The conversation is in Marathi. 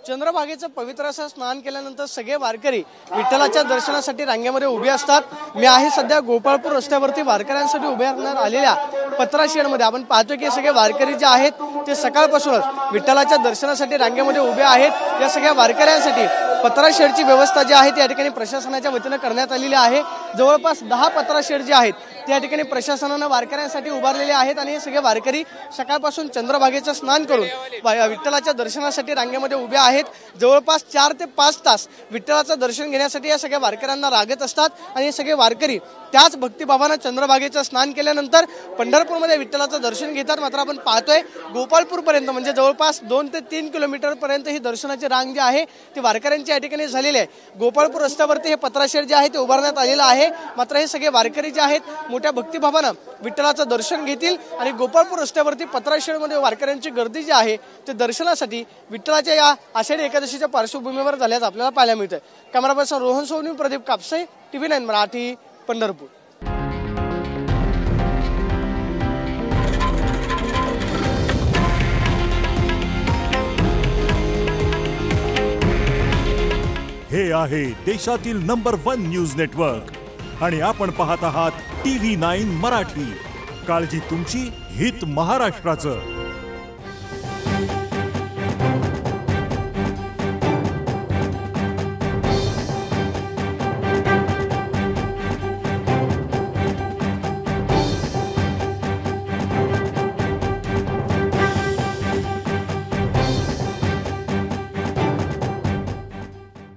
चंद्रभागेचं पवित्र असं स्नान केल्यानंतर सगळे वारकरी विठ्ठलाच्या दर्शनासाठी रांगेमध्ये उभे असतात। मी आहे सध्या गोपाळपूर रस्त्यावरती वारकऱ्यांसाठी उभे राहण्यात आलेल्या पत्रा शेडमध्ये। आपण पाहतोय की सगळे वारकरी जे आहेत ते सकाळपासूनच विठ्ठलाच्या दर्शनासाठी रांगेमध्ये उभे आहेत। या सगळ्या वारकऱ्यांसाठी पत्रा शेडची व्यवस्था जी आहे त्या ठिकाणी प्रशासनाच्या वतीने करण्यात आलेली आहे। जवळपास 10 पत्रा शेड जे आहेत त्या ठिकाणी प्रशासनाने वारकऱ्यांसाठी उभारलेले आहेत आणि हे सगळे वारकरी सकाळपासून चंद्रभागेचं स्नान करून विठ्ठलाच्या दर्शनासाठी रांगेमध्ये उभे आहेत। जवळपास 4 ते 5 तास विठ्ठलाचं दर्शन घेण्यासाठी या सगळ्या वारकऱ्यांना लागत असतात आणि हे सगळे वारकरी त्याच भक्तिभावाने चंद्रभागेचं स्नान केल्यानंतर पंढरपूरमध्ये विठ्ठलाचं दर्शन घेतात। मात्र आपण पाहतोय गोपाळपूर पर्यंत म्हणजे जवळपास 2 ते 3 किलोमीटर पर्यंत ही दर्शनाची रांग जी आहे ती वारकऱ्यांच्या या ठिकाणी झालेली आहे। गोपाळपूर रस्त्यावरती हे पत्रा शेड जे आहे ते उभारण्यात आलेलं आहे। मात्र हे सगळे वारकरी जे आहेत मोठ्या भक्तिभावाने विठ्ठलाचं दर्शन घेतील आणि गोपाळपूर रस्त्यावरती पत्रा शेडमध्ये वारकऱ्यांची गर्दी जी आहे ते दर्शनासाठी विठ्ठलाच्या या आषाढी एकादशीच्या पार्श्वभूमीवर झाल्याचं आपल्याला पाहायला मिळतंय। Camera person Rohan Soni, Pradeep Kapse, TV9 Marathi, Pandharpur. हे आहे देशातील नंबर 1 न्यूज नेटवर्क आणि आपण पाहत आहात TV9 मराठी। काळजी तुमची, हित महाराष्ट्राचं।